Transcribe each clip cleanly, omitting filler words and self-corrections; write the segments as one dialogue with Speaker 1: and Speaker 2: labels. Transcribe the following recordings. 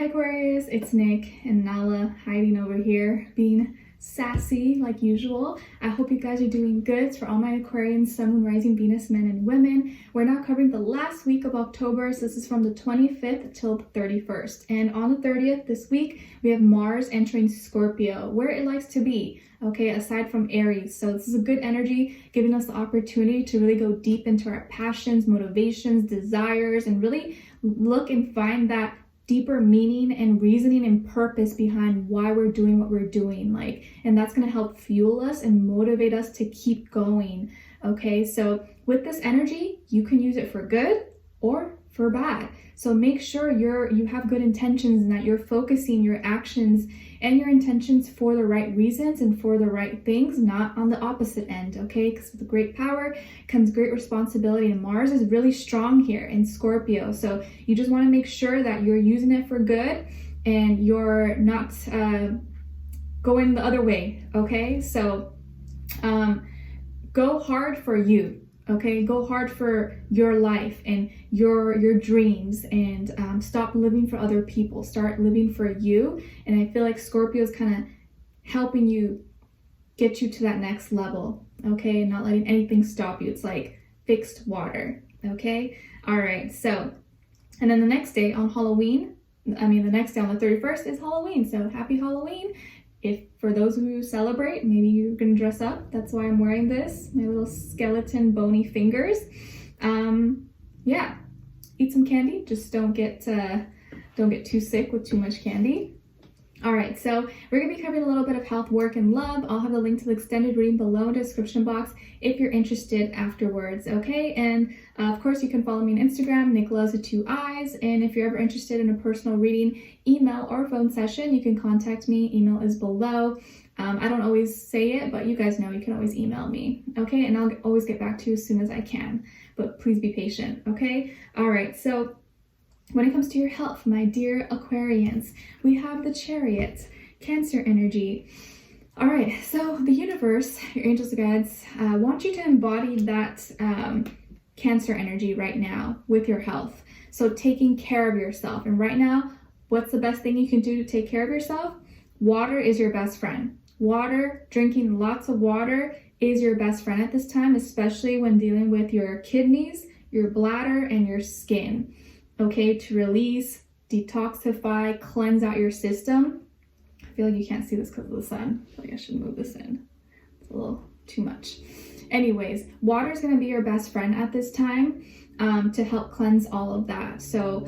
Speaker 1: Hi Aquarius, it's Nick and Nala hiding over here, being sassy like usual. I hope you guys are doing good. For all my Aquarians, Sun, Moon, Rising, Venus, men and women, we're now covering the last week of October, so this is from the 25th till the 31st. And on the 30th this week, we have Mars entering Scorpio, where it likes to be, okay, aside from Aries. So this is a good energy, giving us the opportunity to really go deep into our passions, motivations, desires, and really look and find that deeper meaning and reasoning and purpose behind why we're doing what we're doing, and that's going to help fuel us and motivate us to keep going. Okay, so with this energy, you can use it for good or for bad. So make sure you have good intentions and that you're focusing your actions and your intentions for the right reasons and for the right things, not on the opposite end, okay? Because with great power comes great responsibility, and Mars is really strong here in Scorpio. So you just want to make sure that you're using it for good and you're not going the other way, okay? So go hard for you. Okay, go hard for your life and your dreams, and stop living for other people. Start living for you. And I feel like Scorpio is kind of helping you get you to that next level. Okay, not letting anything stop you. It's like fixed water. Okay, all right. So, and then the next day on Halloween, the next day on the 31st is Halloween. So happy Halloween. If for those who celebrate, maybe you're gonna dress up. That's why I'm wearing this, my little skeleton bony fingers. Yeah, eat some candy. Just don't get too sick with too much candy. All right, so we're gonna be covering a little bit of health, work, and love. I'll have the link to the extended reading below in the description box if you're interested afterwards, okay? And of course, you can follow me on Instagram, Nicloves with 2 eyes. And if you're ever interested in a personal reading, email or phone session, you can contact me. Email is below. I don't always say it, but you guys know you can always email me, okay? And I'll always get back to you as soon as I can, but please be patient, okay? All right, so when it comes to your health, my dear Aquarians, we have the Chariot, Cancer energy. All right, so the universe, your angels and guides, want you to embody that Cancer energy right now with your health. So taking care of yourself. And right now, what's the best thing you can do to take care of yourself? Water is your best friend. Water, drinking lots of water is your best friend at this time, especially when dealing with your kidneys, your bladder, and your skin. Okay, to release, detoxify, cleanse out your system. I feel like you can't see this because of the sun. I feel like I should move this in. It's a little too much. Anyways, water is going to be your best friend at this time to help cleanse all of that. So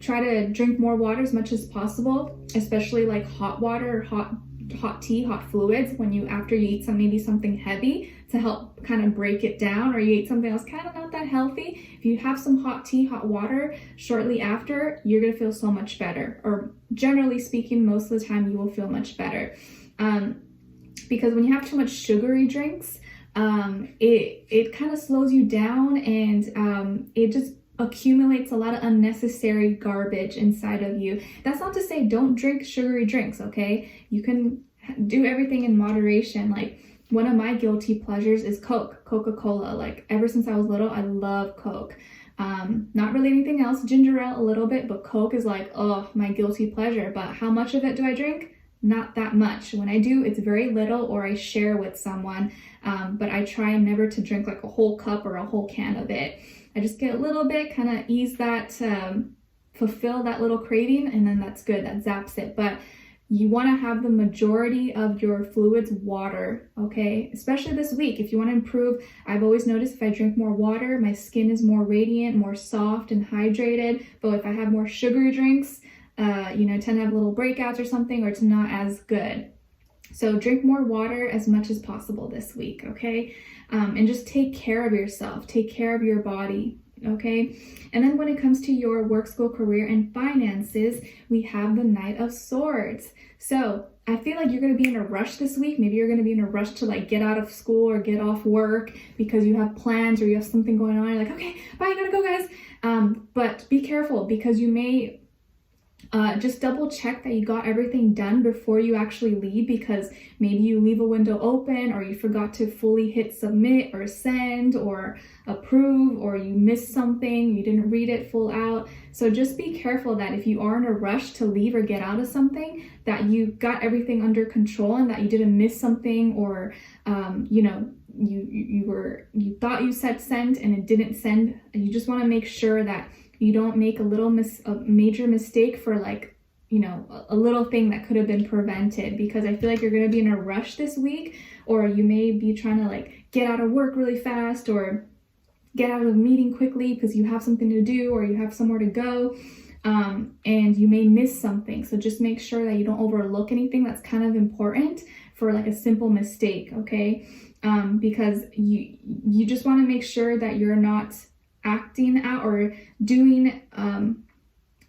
Speaker 1: try to drink more water as much as possible, especially like hot water or hot tea, hot fluids after you eat maybe something heavy, to help kind of break it down, or you ate something else kind of not that healthy. If you have some hot tea, hot water shortly after, you're gonna feel so much better, or generally speaking, most of the time you will feel much better. Because when you have too much sugary drinks, it kind of slows you down, and it just accumulates a lot of unnecessary garbage inside of you. That's not to say don't drink sugary drinks, okay? You can do everything in moderation. Like, one of my guilty pleasures is Coca-Cola. Like, ever since I was little, I love Coke. Not really anything else, ginger ale a little bit, but Coke is like, oh, my guilty pleasure. But how much of it do I drink? Not that much. When I do, it's very little, or I share with someone. But I try never to drink like a whole cup or a whole can of it. I just get a little bit, kind of ease that, fulfill that little craving, and then that's good, that zaps it. But you want to have the majority of your fluids water, okay? Especially this week, if you want to improve. I've always noticed if I drink more water, my skin is more radiant, more soft and hydrated. But if I have more sugary drinks, tend to have little breakouts or something, or it's not as good. So drink more water as much as possible this week, okay? And just take care of yourself, take care of your body, okay? And then when it comes to your work, school, career, and finances, we have the Knight of Swords. So I feel like you're going to be in a rush this week. Maybe you're going to be in a rush to like get out of school or get off work because you have plans or you have something going on. You're like, okay, bye, I gotta go, guys. But be careful, because you may Just double check that you got everything done before you actually leave, because maybe you leave a window open, or you forgot to fully hit submit or send or approve, or you missed something, you didn't read it full out. So just be careful that if you are in a rush to leave or get out of something, that you got everything under control and that you didn't miss something, or you know, you thought you said send and it didn't send. And you just want to make sure that you don't make a major mistake for, like, you know, a little thing that could have been prevented, because I feel like you're going to be in a rush this week, or you may be trying to like get out of work really fast or get out of a meeting quickly because you have something to do or you have somewhere to go, and you may miss something. So just make sure that you don't overlook anything that's kind of important for like a simple mistake, okay? Because you just want to make sure that you're not acting out or doing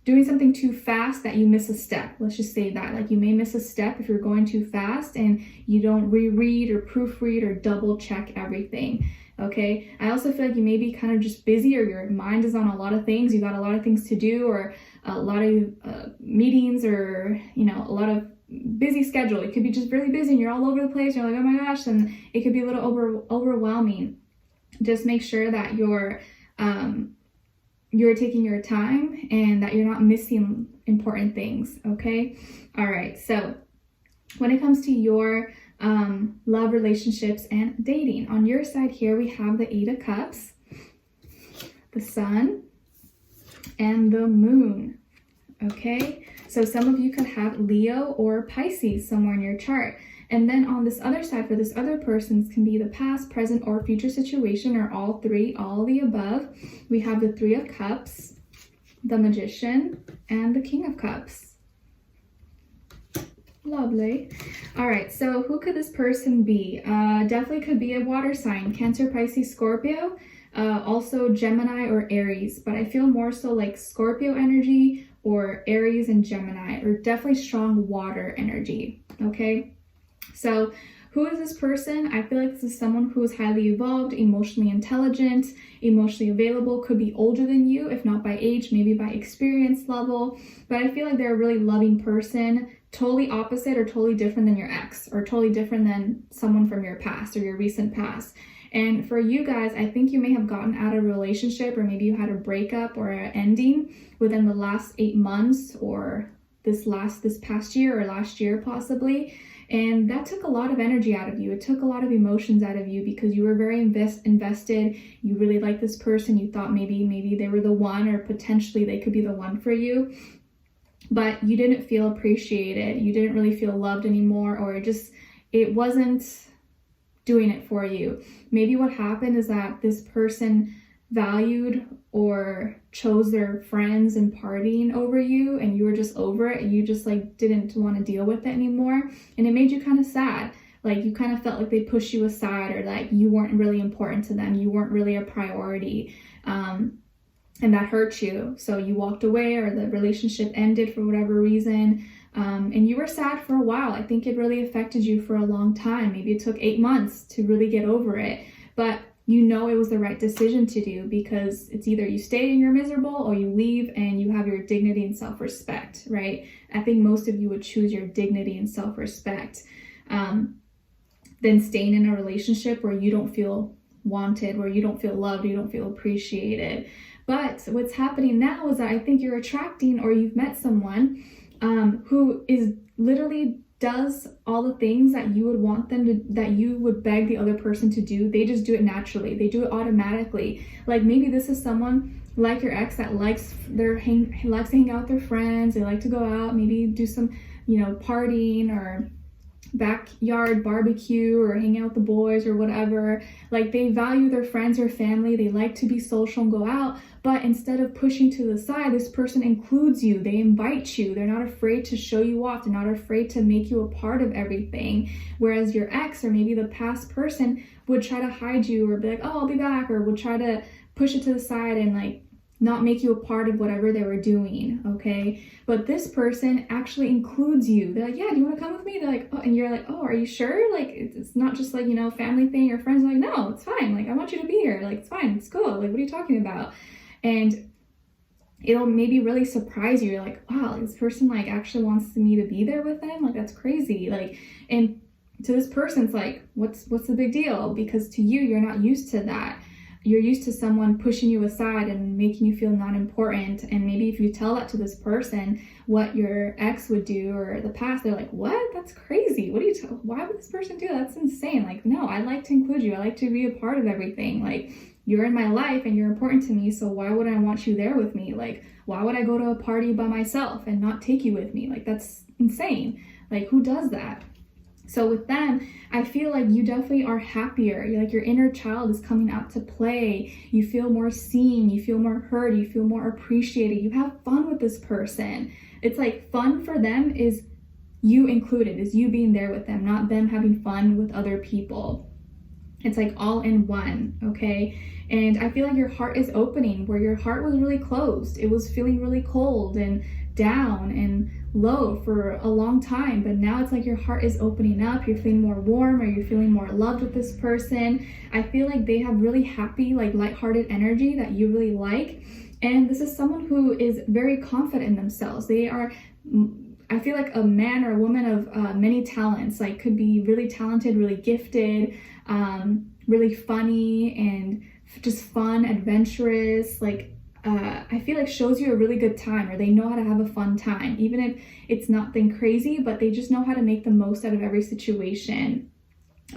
Speaker 1: something too fast that you miss a step. Let's just say that, like, you may miss a step if you're going too fast and you don't reread or proofread or double check everything. Okay, I also feel like you may be kind of just busy, or your mind is on a lot of things. You got a lot of things to do, or a lot of meetings, or, you know, a lot of busy schedule. It could be just really busy and you're all over the place. You're like, oh my gosh, and it could be a little overwhelming. Just make sure that you're taking your time and that you're not missing important things, okay? All right, so when it comes to your love, relationships, and dating, on your side here, we have the 8 of Cups, the Sun, and the Moon, okay? So some of you could have Leo or Pisces somewhere in your chart. And then on this other side, for this other person, can be the past, present, or future situation, or all three, all the above. We have the 3 of Cups, the Magician, and the King of Cups. Lovely. All right, so who could this person be? Definitely could be a water sign, Cancer, Pisces, Scorpio, also Gemini or Aries, but I feel more so like Scorpio energy or Aries and Gemini, or definitely strong water energy, okay? So who is this person? I feel like this is someone who is highly evolved, emotionally intelligent, emotionally available, could be older than you, if not by age, maybe by experience level. But I feel like they're a really loving person, totally opposite or totally different than your ex, or totally different than someone from your past or your recent past. And for you guys, I think you may have gotten out of a relationship, or maybe you had a breakup or an ending within the last 8 months, or this past year, or last year possibly. And that took a lot of energy out of you. It took a lot of emotions out of you, because you were very invested. You really liked this person. You thought maybe they were the one, or potentially they could be the one for you. But you didn't feel appreciated. You didn't really feel loved anymore, or it wasn't doing it for you. Maybe what happened is that this person valued or chose their friends and partying over you, and you were just over it, and you just like didn't want to deal with it anymore, and it made you kind of sad. Like, you kind of felt like they pushed you aside, or like you weren't really important to them, you weren't really a priority, and that hurt you. So you walked away, or the relationship ended for whatever reason, and you were sad for a while. I think it really affected you for a long time. Maybe it took 8 months to really get over it, but you know it was the right decision to do, because it's either you stay and you're miserable, or you leave and you have your dignity and self-respect, right? I think most of you would choose your dignity and self-respect than staying in a relationship where you don't feel wanted, where you don't feel loved, you don't feel appreciated. But what's happening now is that I think you're attracting, or you've met someone who is literally does all the things that you would want them to, that you would beg the other person to do. They just do it naturally. They do it automatically. Like, maybe this is someone like your ex that likes to hang out with their friends. They like to go out, maybe do some, you know, partying, or backyard barbecue, or hang out with the boys, or whatever. Like, they value their friends or family. They like to be social and go out, but instead of pushing to the side, this person includes you. They invite you. They're not afraid to show you off. They're not afraid to make you a part of everything. Whereas your ex, or maybe the past person, would try to hide you, or be like, oh, I'll be back, or would try to push it to the side and like not make you a part of whatever they were doing, okay? But this person actually includes you. They're like, yeah, do you want to come with me? They're like, oh, and you're like, oh, are you sure? Like, it's not just like, you know, family thing. Your friends are like, no, it's fine. Like, I want you to be here. Like, it's fine. It's cool. Like, what are you talking about? And it'll maybe really surprise you. You're like, wow, this person like actually wants me to be there with them. Like, that's crazy. Like, and to this person, it's like, what's the big deal? Because to you, you're not used to that. You're used to someone pushing you aside and making you feel not important. And maybe if you tell that to this person, what your ex would do or the past, they're like, what? That's crazy. What do you why would this person do that? That's insane. Like, no, I like to include you. I like to be a part of everything. Like, you're in my life and you're important to me. So why would I want you there with me? Like, why would I go to a party by myself and not take you with me? Like, that's insane. Like, who does that? So with them, I feel like you definitely are happier. You're like, your inner child is coming out to play. You feel more seen, you feel more heard, you feel more appreciated. You have fun with this person. It's like fun for them is you included, is you being there with them, not them having fun with other people. It's like all in one, okay? And I feel like your heart is opening where your heart was really closed. It was feeling really cold and down and low for a long time, but now it's like your heart is opening up. You're feeling more warm, or you're feeling more loved with this person. I feel like they have really happy, like lighthearted energy that you really like. And this is someone who is very confident in themselves. They are, I feel like, a man or a woman of many talents, like could be really talented, really gifted, really funny, and just fun, adventurous, like I feel like shows you a really good time, or they know how to have a fun time, even if it's nothing crazy, but they just know how to make the most out of every situation,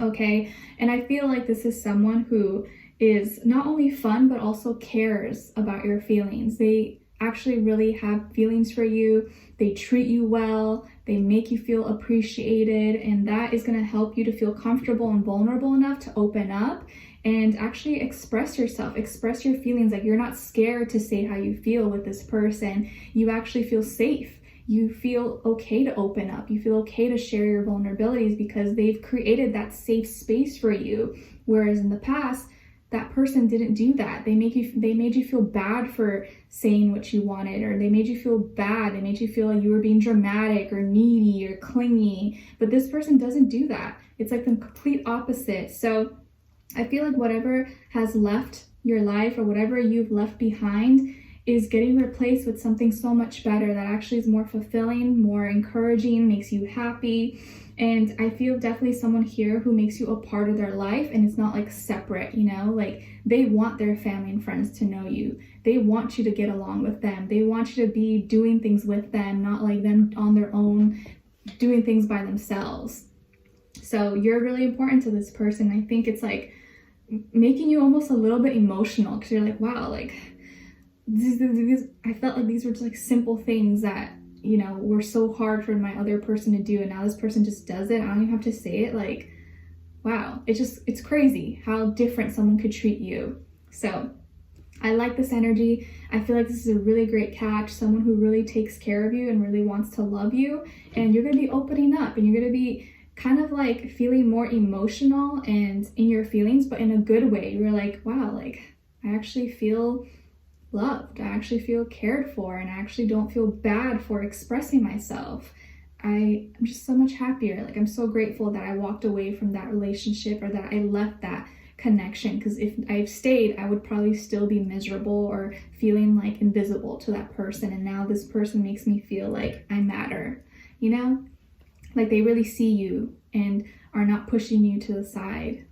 Speaker 1: okay? And I feel like this is someone who is not only fun, but also cares about your feelings. They actually really have feelings for you. They treat you well. They make you feel appreciated, and that is going to help you to feel comfortable and vulnerable enough to open up and actually express yourself, express your feelings. Like, you're not scared to say how you feel with this person. You actually feel safe. You feel okay to open up. You feel okay to share your vulnerabilities because they've created that safe space for you. Whereas in the past, that person didn't do that. They made you feel bad for saying what you wanted, or they made you feel bad. They made you feel like you were being dramatic or needy or clingy. But this person doesn't do that. It's like the complete opposite. So I feel like whatever has left your life, or whatever you've left behind, is getting replaced with something so much better that actually is more fulfilling, more encouraging, makes you happy. And I feel definitely someone here who makes you a part of their life, and it's not like separate, you know, like they want their family and friends to know you. They want you to get along with them. They want you to be doing things with them, not like them on their own, doing things by themselves. So you're really important to this person. I think it's like making you almost a little bit emotional, because you're like, wow, like these I felt like these were just like simple things that, you know, were so hard for my other person to do, and now this person just does it. I don't even have to say it. Like, wow, it's crazy how different someone could treat you. So I like this energy. I feel like this is a really great catch, someone who really takes care of you and really wants to love you, and you're going to be opening up, and you're going to be kind of like feeling more emotional and in your feelings, but in a good way. You're like, wow, like I actually feel loved. I actually feel cared for, and I actually don't feel bad for expressing myself. I'm just so much happier. Like, I'm so grateful that I walked away from that relationship, or that I left that connection, because if I stayed, I would probably still be miserable or feeling like invisible to that person. And now this person makes me feel like I matter, you know? Like they really see you and are not pushing you to the side.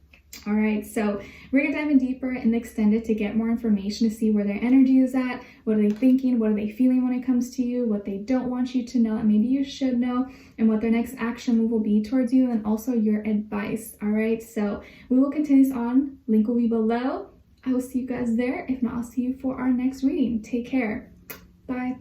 Speaker 1: All right, so we're gonna dive in deeper in the extended to get more information, to see where their energy is at, what are they thinking, what are they feeling when it comes to you, what they don't want you to know and maybe you should know, and what their next action move will be towards you, and also your advice. All right, so we will continue this on. Link will be below. I will see you guys there. If not, I'll see you for our next reading. Take care. Bye.